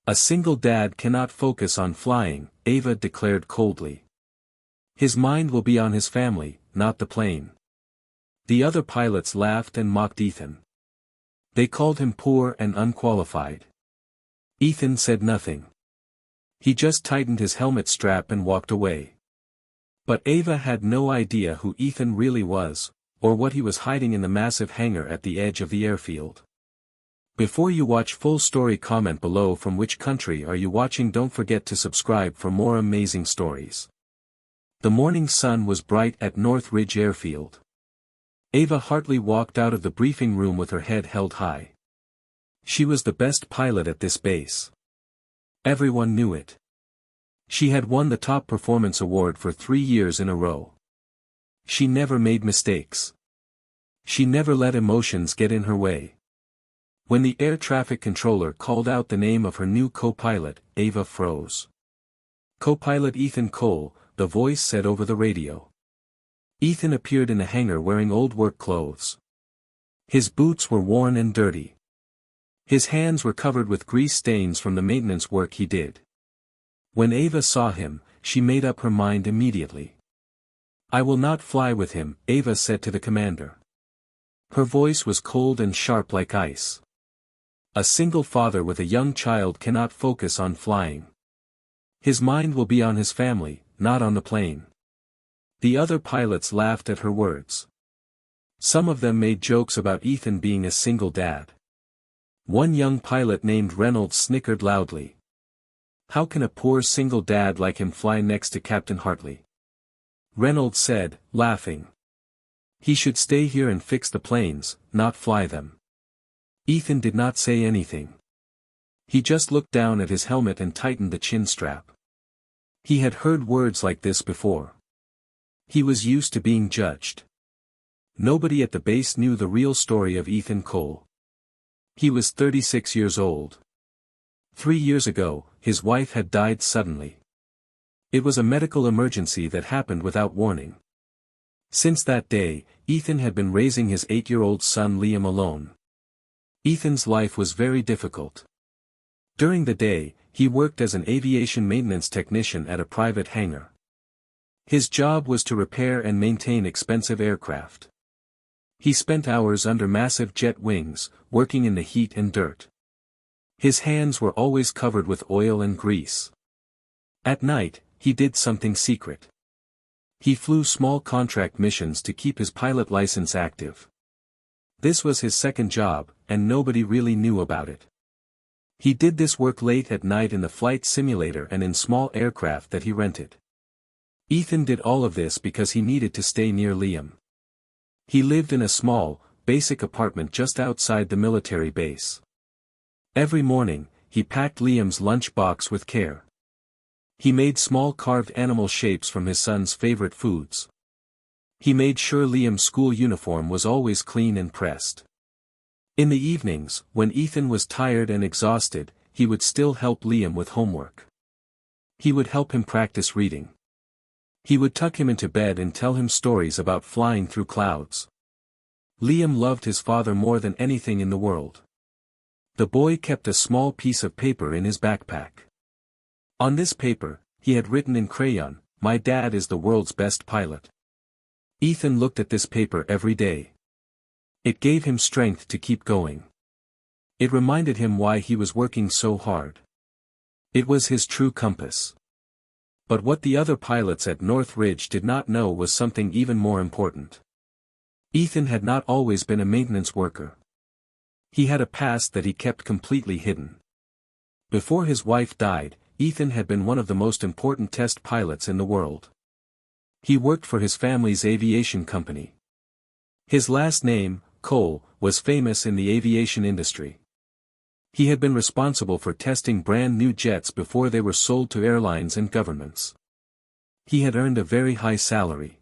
A single dad cannot focus on flying, Ava declared coldly. His mind will be on his family, not the plane. The other pilots laughed and mocked Ethan. They called him poor and unqualified. Ethan said nothing. He just tightened his helmet strap and walked away. But Ava had no idea who Ethan really was, or what he was hiding in the massive hangar at the edge of the airfield. Before you watch full story, comment below from which country are you watching. Don't forget to subscribe for more amazing stories. The morning sun was bright at North Ridge Airfield. Ava Hartley walked out of the briefing room with her head held high. She was the best pilot at this base. Everyone knew it. She had won the top performance award for 3 years in a row. She never made mistakes. She never let emotions get in her way. When the air traffic controller called out the name of her new co-pilot, Ava froze. Co-pilot Ethan Cole, the voice said over the radio. Ethan appeared in the hangar wearing old work clothes. His boots were worn and dirty. His hands were covered with grease stains from the maintenance work he did. When Ava saw him, she made up her mind immediately. I will not fly with him, Ava said to the commander. Her voice was cold and sharp like ice. A single father with a young child cannot focus on flying. His mind will be on his family, not on the plane. The other pilots laughed at her words. Some of them made jokes about Ethan being a single dad. One young pilot named Reynolds snickered loudly. How can a poor single dad like him fly next to Captain Hartley? Reynolds said, laughing. He should stay here and fix the planes, not fly them. Ethan did not say anything. He just looked down at his helmet and tightened the chin strap. He had heard words like this before. He was used to being judged. Nobody at the base knew the real story of Ethan Cole. He was 36 years old. 3 years ago, his wife had died suddenly. It was a medical emergency that happened without warning. Since that day, Ethan had been raising his 8-year-old son Liam alone. Ethan's life was very difficult. During the day, he worked as an aviation maintenance technician at a private hangar. His job was to repair and maintain expensive aircraft. He spent hours under massive jet wings, working in the heat and dirt. His hands were always covered with oil and grease. At night, he did something secret. He flew small contract missions to keep his pilot license active. This was his second job, and nobody really knew about it. He did this work late at night in the flight simulator and in small aircraft that he rented. Ethan did all of this because he needed to stay near Liam. He lived in a small, basic apartment just outside the military base. Every morning, he packed Liam's lunchbox with care. He made small carved animal shapes from his son's favorite foods. He made sure Liam's school uniform was always clean and pressed. In the evenings, when Ethan was tired and exhausted, he would still help Liam with homework. He would help him practice reading. He would tuck him into bed and tell him stories about flying through clouds. Liam loved his father more than anything in the world. The boy kept a small piece of paper in his backpack. On this paper, he had written in crayon, "My dad is the world's best pilot." Ethan looked at this paper every day. It gave him strength to keep going. It reminded him why he was working so hard. It was his true compass. But what the other pilots at North Ridge did not know was something even more important. Ethan had not always been a maintenance worker. He had a past that he kept completely hidden. Before his wife died, Ethan had been one of the most important test pilots in the world. He worked for his family's aviation company. His last name, Cole, was famous in the aviation industry. He had been responsible for testing brand new jets before they were sold to airlines and governments. He had earned a very high salary.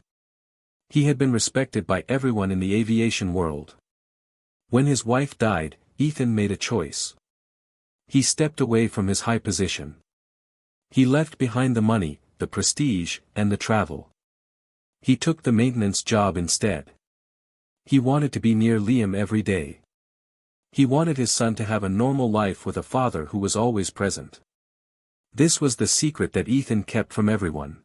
He had been respected by everyone in the aviation world. When his wife died, Ethan made a choice. He stepped away from his high position. He left behind the money, the prestige, and the travel. He took the maintenance job instead. He wanted to be near Liam every day. He wanted his son to have a normal life with a father who was always present. This was the secret that Ethan kept from everyone.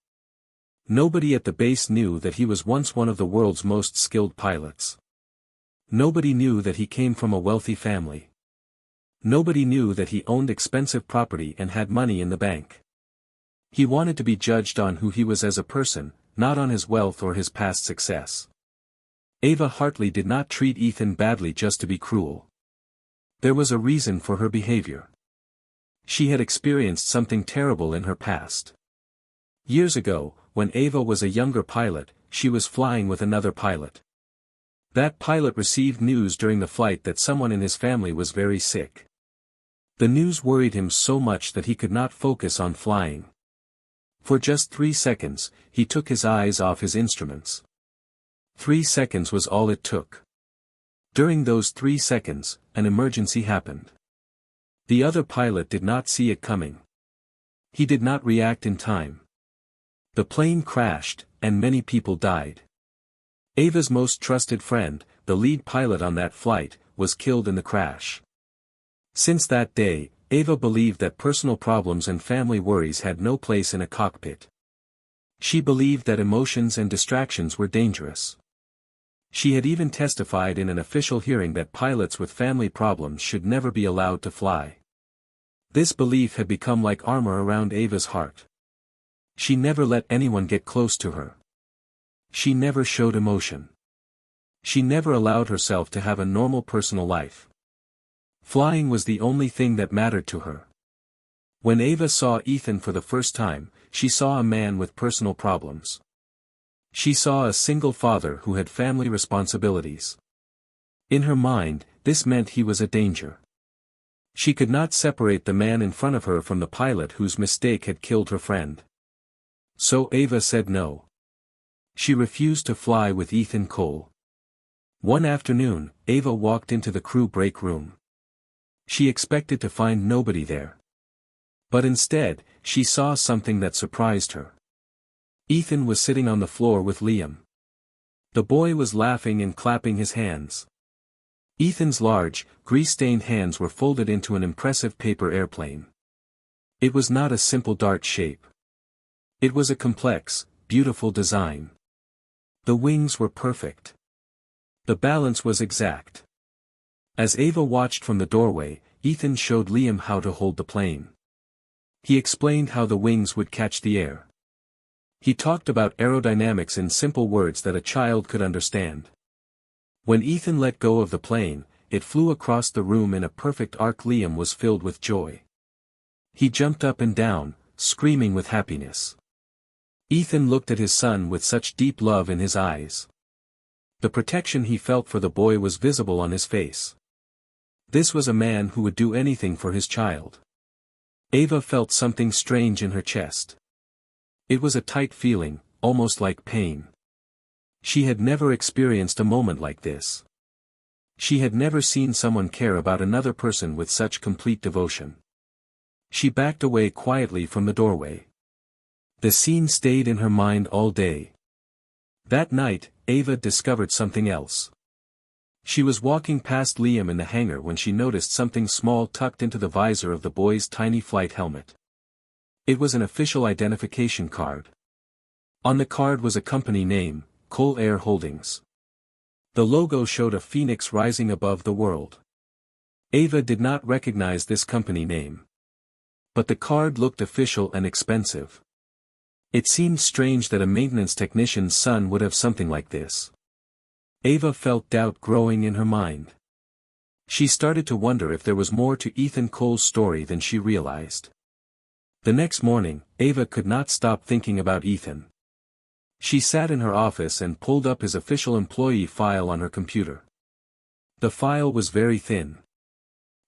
Nobody at the base knew that he was once one of the world's most skilled pilots. Nobody knew that he came from a wealthy family. Nobody knew that he owned expensive property and had money in the bank. He wanted to be judged on who he was as a person, not on his wealth or his past success. Ava Hartley did not treat Ethan badly just to be cruel. There was a reason for her behavior. She had experienced something terrible in her past. Years ago, when Ava was a younger pilot, she was flying with another pilot. That pilot received news during the flight that someone in his family was very sick. The news worried him so much that he could not focus on flying. For just 3 seconds, he took his eyes off his instruments. 3 seconds was all it took. During those 3 seconds, an emergency happened. The other pilot did not see it coming. He did not react in time. The plane crashed, and many people died. Ava's most trusted friend, the lead pilot on that flight, was killed in the crash. Since that day, Ava believed that personal problems and family worries had no place in a cockpit. She believed that emotions and distractions were dangerous. She had even testified in an official hearing that pilots with family problems should never be allowed to fly. This belief had become like armor around Ava's heart. She never let anyone get close to her. She never showed emotion. She never allowed herself to have a normal personal life. Flying was the only thing that mattered to her. When Ava saw Ethan for the first time, she saw a man with personal problems. She saw a single father who had family responsibilities. In her mind, this meant he was a danger. She could not separate the man in front of her from the pilot whose mistake had killed her friend. So Ava said no. She refused to fly with Ethan Cole. One afternoon, Ava walked into the crew break room. She expected to find nobody there. But instead, she saw something that surprised her. Ethan was sitting on the floor with Liam. The boy was laughing and clapping his hands. Ethan's large, grease-stained hands were folded into an impressive paper airplane. It was not a simple dart shape. It was a complex, beautiful design. The wings were perfect. The balance was exact. As Ava watched from the doorway, Ethan showed Liam how to hold the plane. He explained how the wings would catch the air. He talked about aerodynamics in simple words that a child could understand. When Ethan let go of the plane, it flew across the room in a perfect arc. Liam was filled with joy. He jumped up and down, screaming with happiness. Ethan looked at his son with such deep love in his eyes. The protection he felt for the boy was visible on his face. This was a man who would do anything for his child. Ava felt something strange in her chest. It was a tight feeling, almost like pain. She had never experienced a moment like this. She had never seen someone care about another person with such complete devotion. She backed away quietly from the doorway. The scene stayed in her mind all day. That night, Ava discovered something else. She was walking past Liam in the hangar when she noticed something small tucked into the visor of the boy's tiny flight helmet. It was an official identification card. On the card was a company name, Cole Air Holdings. The logo showed a phoenix rising above the world. Ava did not recognize this company name. But the card looked official and expensive. It seemed strange that a maintenance technician's son would have something like this. Ava felt doubt growing in her mind. She started to wonder if there was more to Ethan Cole's story than she realized. The next morning, Ava could not stop thinking about Ethan. She sat in her office and pulled up his official employee file on her computer. The file was very thin.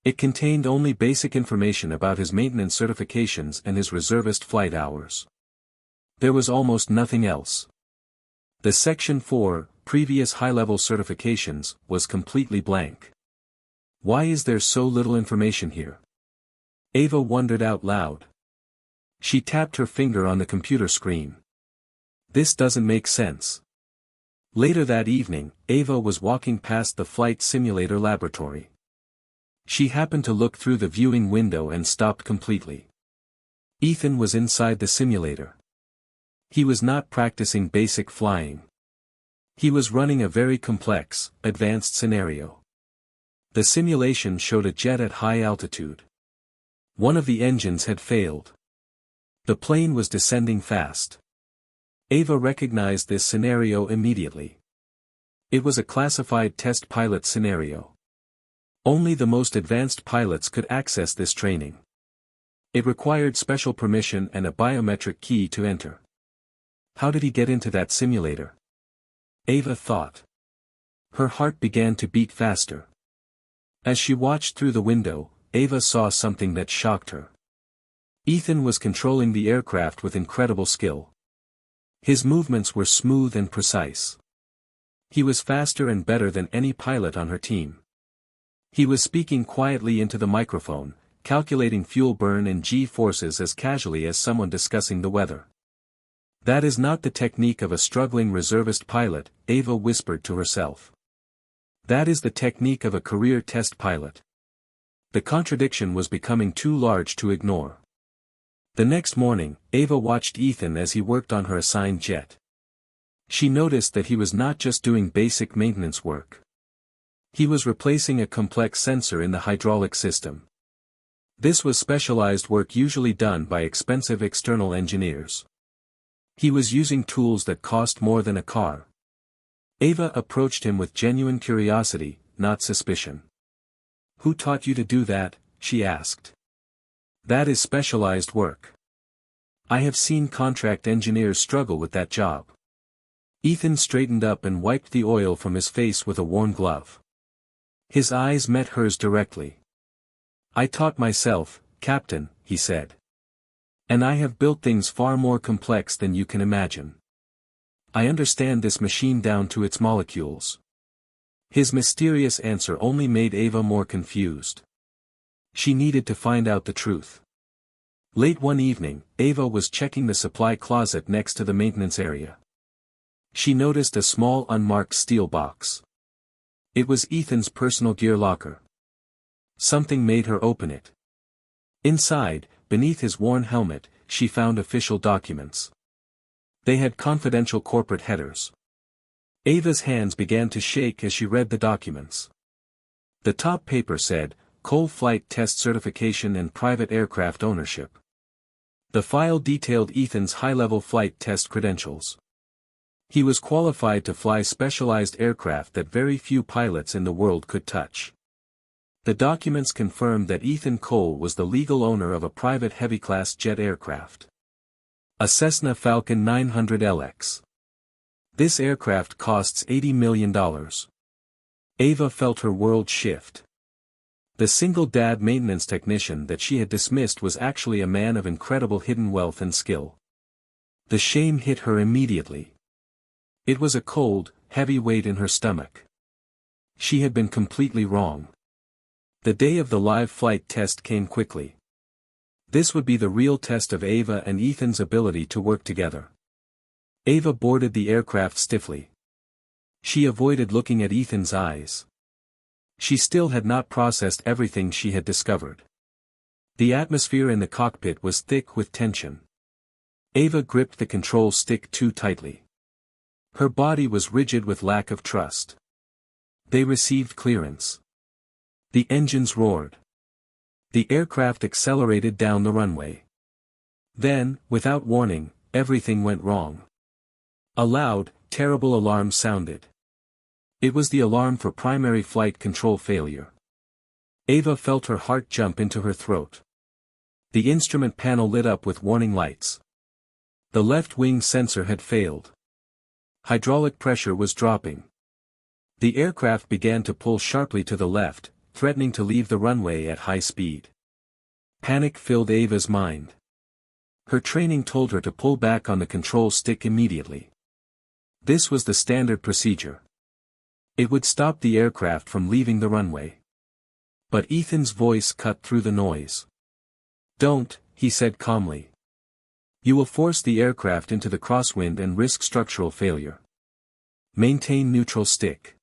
It contained only basic information about his maintenance certifications and his reservist flight hours. There was almost nothing else. The Section 4, Previous High-Level Certifications, was completely blank. Why is there so little information here? Ava wondered out loud. She tapped her finger on the computer screen. This doesn't make sense. Later that evening, Ava was walking past the flight simulator laboratory. She happened to look through the viewing window and stopped completely. Ethan was inside the simulator. He was not practicing basic flying. He was running a very complex, advanced scenario. The simulation showed a jet at high altitude. One of the engines had failed. The plane was descending fast. Ava recognized this scenario immediately. It was a classified test pilot scenario. Only the most advanced pilots could access this training. It required special permission and a biometric key to enter. How did he get into that simulator? Ava thought. Her heart began to beat faster. As she watched through the window, Ava saw something that shocked her. Ethan was controlling the aircraft with incredible skill. His movements were smooth and precise. He was faster and better than any pilot on her team. He was speaking quietly into the microphone, calculating fuel burn and G-forces as casually as someone discussing the weather. That is not the technique of a struggling reservist pilot, Ava whispered to herself. That is the technique of a career test pilot. The contradiction was becoming too large to ignore. The next morning, Ava watched Ethan as he worked on her assigned jet. She noticed that he was not just doing basic maintenance work. He was replacing a complex sensor in the hydraulic system. This was specialized work usually done by expensive external engineers. He was using tools that cost more than a car. Ava approached him with genuine curiosity, not suspicion. "Who taught you to do that?" she asked. "That is specialized work. I have seen contract engineers struggle with that job." Ethan straightened up and wiped the oil from his face with a worn glove. His eyes met hers directly. "I taught myself, Captain," he said. "And I have built things far more complex than you can imagine. I understand this machine down to its molecules." His mysterious answer only made Ava more confused. She needed to find out the truth. Late one evening, Ava was checking the supply closet next to the maintenance area. She noticed a small unmarked steel box. It was Ethan's personal gear locker. Something made her open it. Inside, beneath his worn helmet, she found official documents. They had confidential corporate headers. Ava's hands began to shake as she read the documents. The top paper said, "Coal Flight Test Certification and Private Aircraft Ownership." The file detailed Ethan's high-level flight test credentials. He was qualified to fly specialized aircraft that very few pilots in the world could touch. The documents confirmed that Ethan Cole was the legal owner of a private heavy-class jet aircraft. A Cessna Falcon 900LX. This aircraft costs $80 million. Ava felt her world shift. The single dad maintenance technician that she had dismissed was actually a man of incredible hidden wealth and skill. The shame hit her immediately. It was a cold, heavy weight in her stomach. She had been completely wrong. The day of the live flight test came quickly. This would be the real test of Ava and Ethan's ability to work together. Ava boarded the aircraft stiffly. She avoided looking at Ethan's eyes. She still had not processed everything she had discovered. The atmosphere in the cockpit was thick with tension. Ava gripped the control stick too tightly. Her body was rigid with lack of trust. They received clearance. The engines roared. The aircraft accelerated down the runway. Then, without warning, everything went wrong. A loud, terrible alarm sounded. It was the alarm for primary flight control failure. Ava felt her heart jump into her throat. The instrument panel lit up with warning lights. The left wing sensor had failed. Hydraulic pressure was dropping. The aircraft began to pull sharply to the left, threatening to leave the runway at high speed. Panic filled Ava's mind. Her training told her to pull back on the control stick immediately. This was the standard procedure. It would stop the aircraft from leaving the runway. But Ethan's voice cut through the noise. "Don't," he said calmly. "You will force the aircraft into the crosswind and risk structural failure. Maintain neutral stick."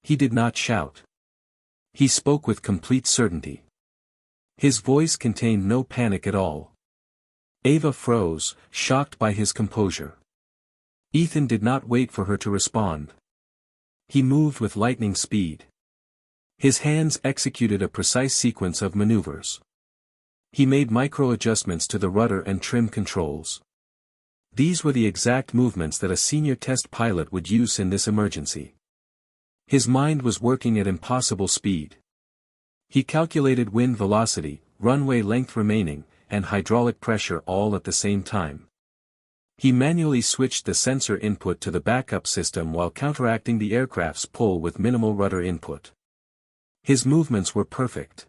He did not shout. He spoke with complete certainty. His voice contained no panic at all. Ava froze, shocked by his composure. Ethan did not wait for her to respond. He moved with lightning speed. His hands executed a precise sequence of maneuvers. He made micro-adjustments to the rudder and trim controls. These were the exact movements that a senior test pilot would use in this emergency. His mind was working at impossible speed. He calculated wind velocity, runway length remaining, and hydraulic pressure all at the same time. He manually switched the sensor input to the backup system while counteracting the aircraft's pull with minimal rudder input. His movements were perfect.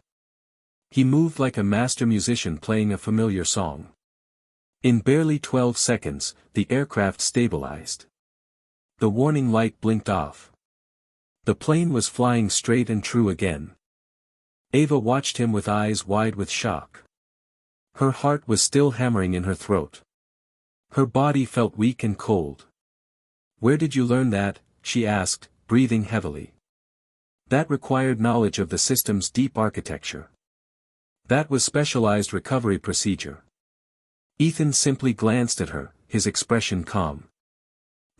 He moved like a master musician playing a familiar song. In barely 12 seconds, the aircraft stabilized. The warning light blinked off. The plane was flying straight and true again. Ava watched him with eyes wide with shock. Her heart was still hammering in her throat. Her body felt weak and cold. "Where did you learn that?" she asked, breathing heavily. "That required knowledge of the system's deep architecture. That was specialized recovery procedure." Ethan simply glanced at her, his expression calm.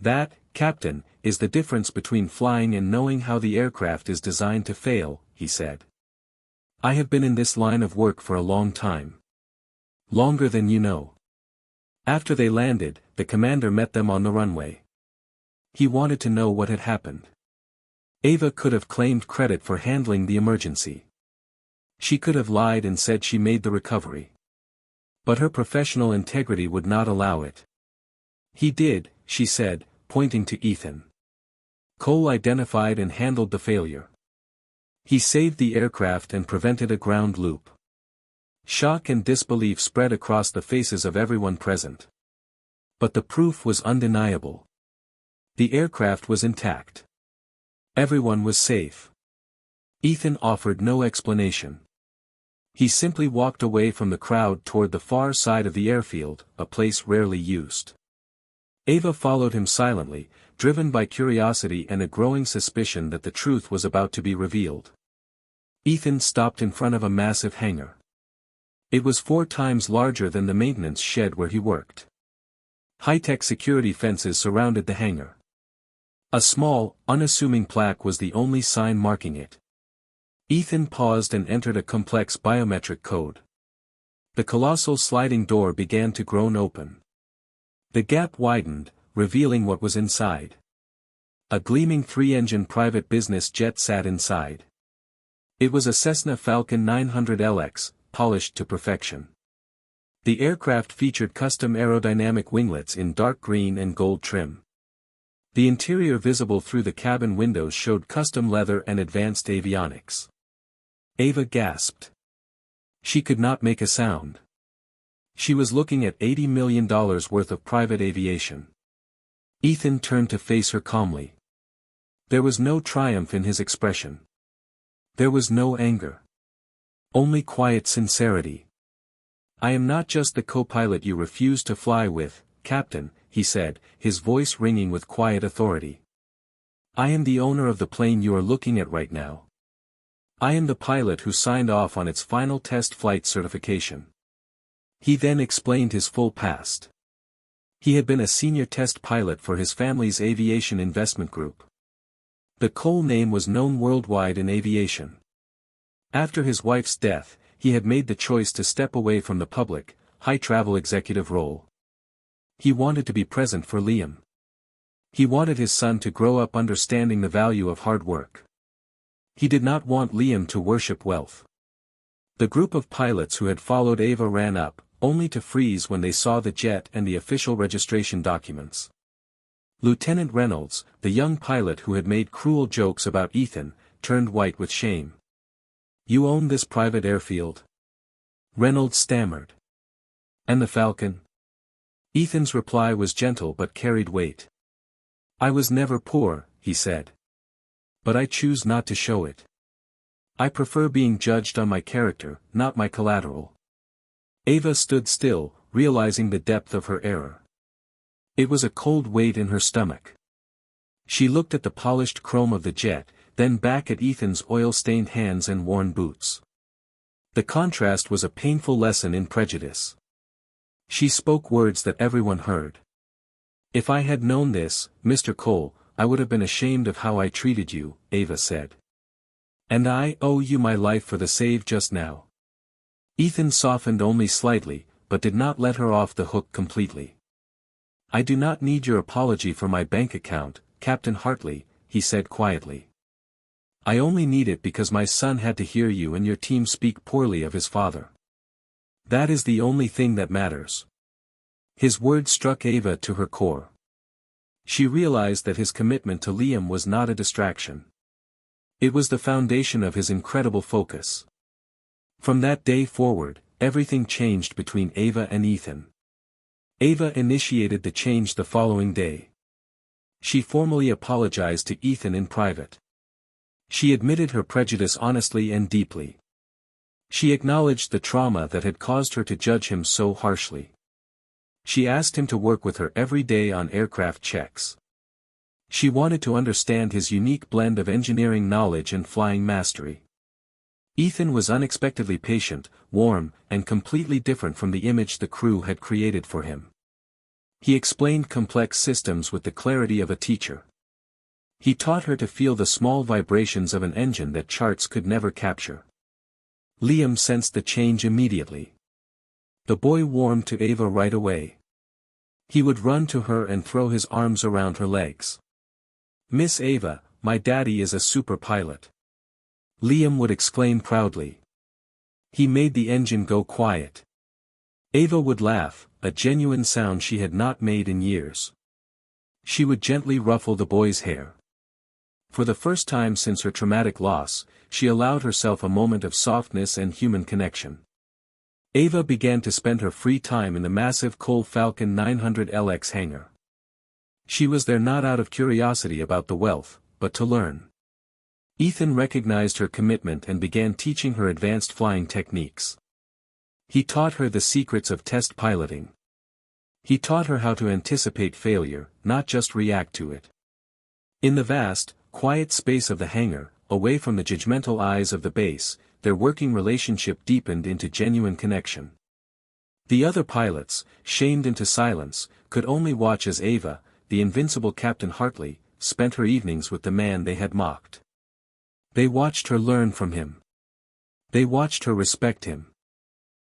"That, Captain, is the difference between flying and knowing how the aircraft is designed to fail," he said. "I have been in this line of work for a long time. Longer than you know." After they landed, the commander met them on the runway. He wanted to know what had happened. Ava could have claimed credit for handling the emergency. She could have lied and said she made the recovery. But her professional integrity would not allow it. "He did," she said, pointing to Ethan. Cole identified and handled the failure. He saved the aircraft and prevented a ground loop. Shock and disbelief spread across the faces of everyone present. But the proof was undeniable. The aircraft was intact. Everyone was safe. Ethan offered no explanation. He simply walked away from the crowd toward the far side of the airfield, a place rarely used. Ava followed him silently, driven by curiosity and a growing suspicion that the truth was about to be revealed. Ethan stopped in front of a massive hangar. It was 4 times larger than the maintenance shed where he worked. High-tech security fences surrounded the hangar. A small, unassuming plaque was the only sign marking it. Ethan paused and entered a complex biometric code. The colossal sliding door began to groan open. The gap widened, revealing what was inside. A gleaming 3-engine private business jet sat inside. It was a Cessna Falcon 900LX, polished to perfection. The aircraft featured custom aerodynamic winglets in dark green and gold trim. The interior visible through the cabin windows showed custom leather and advanced avionics. Ava gasped. She could not make a sound. She was looking at $80 million worth of private aviation. Ethan turned to face her calmly. There was no triumph in his expression. There was no anger. Only quiet sincerity. "I am not just the co-pilot you refused to fly with, Captain," he said, his voice ringing with quiet authority. "I am the owner of the plane you are looking at right now. I am the pilot who signed off on its final test flight certification." He then explained his full past. He had been a senior test pilot for his family's aviation investment group. The Cole name was known worldwide in aviation. After his wife's death, he had made the choice to step away from the public, high-travel executive role. He wanted to be present for Liam. He wanted his son to grow up understanding the value of hard work. He did not want Liam to worship wealth. The group of pilots who had followed Ava ran up, only to freeze when they saw the jet and the official registration documents. Lieutenant Reynolds, the young pilot who had made cruel jokes about Ethan, turned white with shame. "You own this private airfield?" Reynolds stammered. "And the Falcon?" Ethan's reply was gentle but carried weight. "I was never poor," he said. "But I choose not to show it. I prefer being judged on my character, not my collateral." Ava stood still, realizing the depth of her error. It was a cold weight in her stomach. She looked at the polished chrome of the jet, then back at Ethan's oil-stained hands and worn boots. The contrast was a painful lesson in prejudice. She spoke words that everyone heard. "If I had known this, Mr. Cole, I would have been ashamed of how I treated you," Ava said. "And I owe you my life for the save just now." Ethan softened only slightly, but did not let her off the hook completely. "I do not need your apology for my bank account, Captain Hartley," he said quietly. "I only need it because my son had to hear you and your team speak poorly of his father. That is the only thing that matters." His words struck Ava to her core. She realized that his commitment to Liam was not a distraction. It was the foundation of his incredible focus. From that day forward, everything changed between Ava and Ethan. Ava initiated the change the following day. She formally apologized to Ethan in private. She admitted her prejudice honestly and deeply. She acknowledged the trauma that had caused her to judge him so harshly. She asked him to work with her every day on aircraft checks. She wanted to understand his unique blend of engineering knowledge and flying mastery. Ethan was unexpectedly patient, warm, and completely different from the image the crew had created for him. He explained complex systems with the clarity of a teacher. He taught her to feel the small vibrations of an engine that charts could never capture. Liam sensed the change immediately. The boy warmed to Ava right away. He would run to her and throw his arms around her legs. "Miss Ava, my daddy is a super pilot," Liam would exclaim proudly. He made the engine go quiet. Ava would laugh, a genuine sound she had not made in years. She would gently ruffle the boy's hair. For the first time since her traumatic loss, she allowed herself a moment of softness and human connection. Ava began to spend her free time in the massive Cole Falcon 900LX hangar. She was there not out of curiosity about the wealth, but to learn. Ethan recognized her commitment and began teaching her advanced flying techniques. He taught her the secrets of test piloting. He taught her how to anticipate failure, not just react to it. In the vast, quiet space of the hangar, away from the judgmental eyes of the base, their working relationship deepened into genuine connection. The other pilots, shamed into silence, could only watch as Ava, the invincible Captain Hartley, spent her evenings with the man they had mocked. They watched her learn from him. They watched her respect him.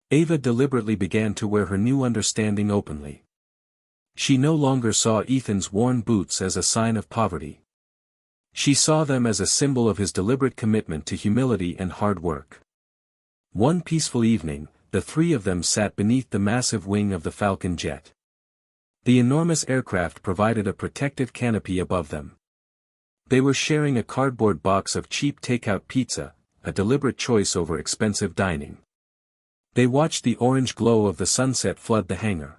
Ava deliberately began to wear her new understanding openly. She no longer saw Ethan's worn boots as a sign of poverty. She saw them as a symbol of his deliberate commitment to humility and hard work. One peaceful evening, the three of them sat beneath the massive wing of the Falcon jet. The enormous aircraft provided a protective canopy above them. They were sharing a cardboard box of cheap takeout pizza, a deliberate choice over expensive dining. They watched the orange glow of the sunset flood the hangar.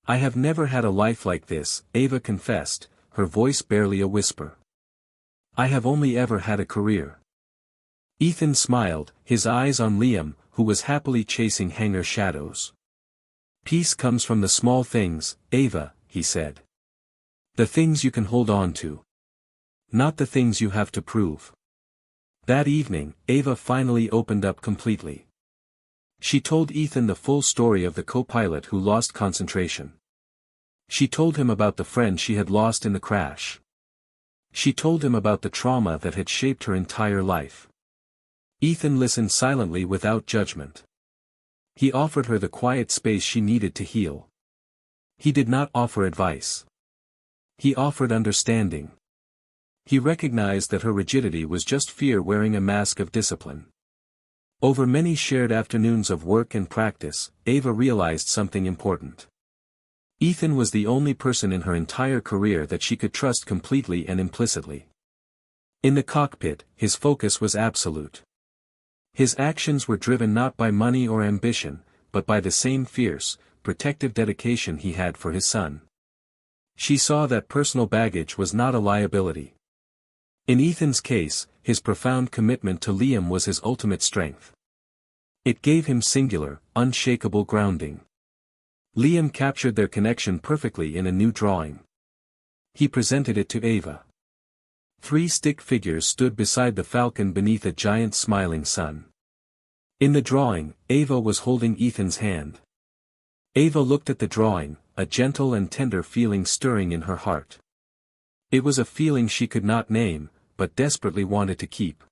"I have never had a life like this," Ava confessed, her voice barely a whisper. "I have only ever had a career." Ethan smiled, his eyes on Liam, who was happily chasing hangar shadows. "Peace comes from the small things, Ava," he said. "The things you can hold on to. Not the things you have to prove." That evening, Ava finally opened up completely. She told Ethan the full story of the co-pilot who lost concentration. She told him about the friend she had lost in the crash. She told him about the trauma that had shaped her entire life. Ethan listened silently without judgment. He offered her the quiet space she needed to heal. He did not offer advice. He offered understanding. He recognized that her rigidity was just fear wearing a mask of discipline. Over many shared afternoons of work and practice, Ava realized something important. Ethan was the only person in her entire career that she could trust completely and implicitly. In the cockpit, his focus was absolute. His actions were driven not by money or ambition, but by the same fierce, protective dedication he had for his son. She saw that personal baggage was not a liability. In Ethan's case, his profound commitment to Liam was his ultimate strength. It gave him singular, unshakable grounding. Liam captured their connection perfectly in a new drawing. He presented it to Ava. Three stick figures stood beside the falcon beneath a giant smiling sun. In the drawing, Ava was holding Ethan's hand. Ava looked at the drawing, a gentle and tender feeling stirring in her heart. It was a feeling she could not name, but desperately wanted to keep.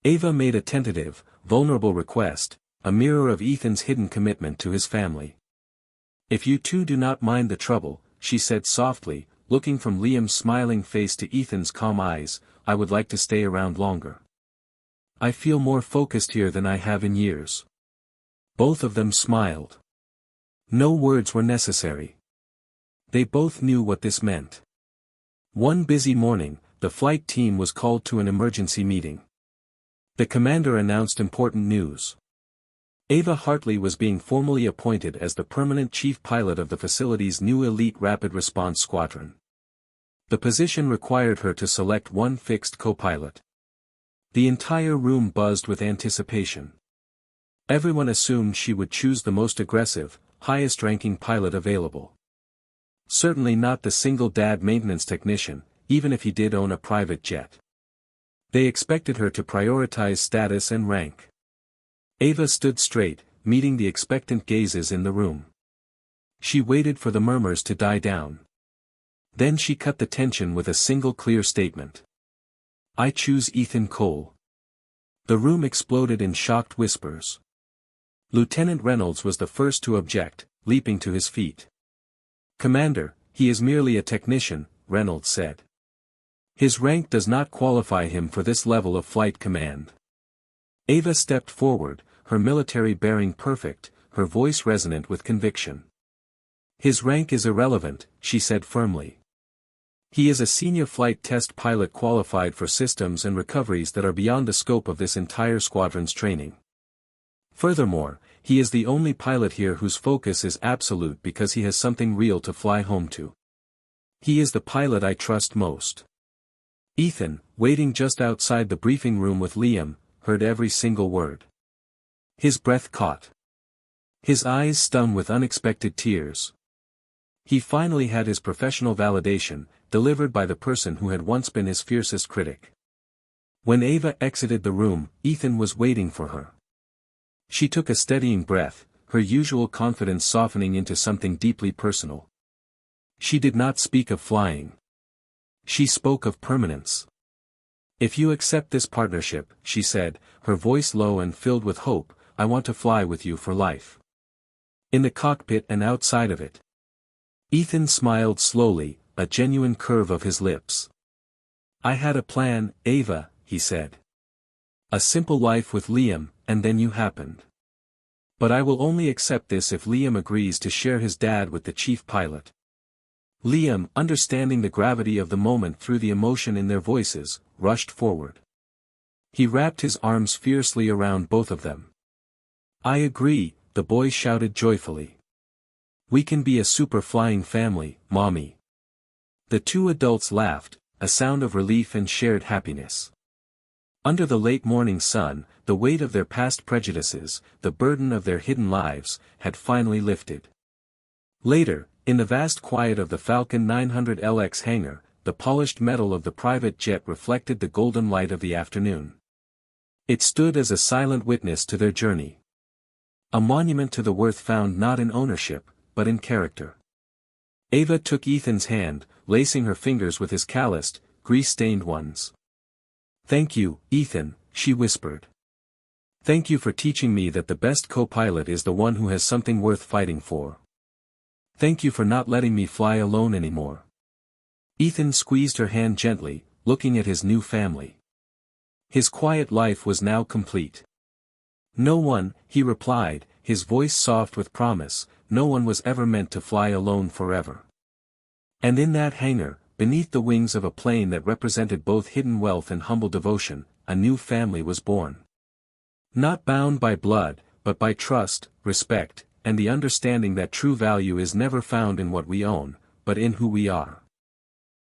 Ava made a tentative, vulnerable request, a mirror of Ethan's hidden commitment to his family. "If you two do not mind the trouble," she said softly, looking from Liam's smiling face to Ethan's calm eyes, "I would like to stay around longer. I feel more focused here than I have in years." Both of them smiled. No words were necessary. They both knew what this meant. One busy morning, the flight team was called to an emergency meeting. The commander announced important news. Ava Hartley was being formally appointed as the permanent chief pilot of the facility's new elite rapid response squadron. The position required her to select one fixed co-pilot. The entire room buzzed with anticipation. Everyone assumed she would choose the most aggressive, highest-ranking pilot available. Certainly not the single dad maintenance technician, even if he did own a private jet. They expected her to prioritize status and rank. Ava stood straight, meeting the expectant gazes in the room. She waited for the murmurs to die down. Then she cut the tension with a single clear statement. "I choose Ethan Cole." The room exploded in shocked whispers. Lieutenant Reynolds was the first to object, leaping to his feet. "Commander, he is merely a technician," Reynolds said. "His rank does not qualify him for this level of flight command." Ava stepped forward, her military bearing perfect, her voice resonant with conviction. "His rank is irrelevant," she said firmly. "He is a senior flight test pilot qualified for systems and recoveries that are beyond the scope of this entire squadron's training. Furthermore, he is the only pilot here whose focus is absolute because he has something real to fly home to. He is the pilot I trust most." Ethan, waiting just outside the briefing room with Liam, heard every single word. His breath caught. His eyes stung with unexpected tears. He finally had his professional validation, delivered by the person who had once been his fiercest critic. When Ava exited the room, Ethan was waiting for her. She took a steadying breath, her usual confidence softening into something deeply personal. She did not speak of flying. She spoke of permanence. "If you accept this partnership," she said, her voice low and filled with hope, "I want to fly with you for life. In the cockpit and outside of it." Ethan smiled slowly, a genuine curve of his lips. "I had a plan, Ava," he said. "A simple life with Liam, and then you happened. But I will only accept this if Liam agrees to share his dad with the chief pilot." Liam, understanding the gravity of the moment through the emotion in their voices, rushed forward. He wrapped his arms fiercely around both of them. "I agree," the boy shouted joyfully. "We can be a super flying family, Mommy." The two adults laughed, a sound of relief and shared happiness. Under the late morning sun, the weight of their past prejudices, the burden of their hidden lives, had finally lifted. Later, in the vast quiet of the Falcon 900LX hangar, the polished metal of the private jet reflected the golden light of the afternoon. It stood as a silent witness to their journey. A monument to the worth found not in ownership, but in character. Ava took Ethan's hand, lacing her fingers with his calloused, grease-stained ones. "Thank you, Ethan," she whispered. "Thank you for teaching me that the best co-pilot is the one who has something worth fighting for. Thank you for not letting me fly alone anymore." Ethan squeezed her hand gently, looking at his new family. His quiet life was now complete. "No one," he replied, his voice soft with promise, "no one was ever meant to fly alone forever." And in that hangar, beneath the wings of a plane that represented both hidden wealth and humble devotion, a new family was born. Not bound by blood, but by trust, respect, and the understanding that true value is never found in what we own, but in who we are.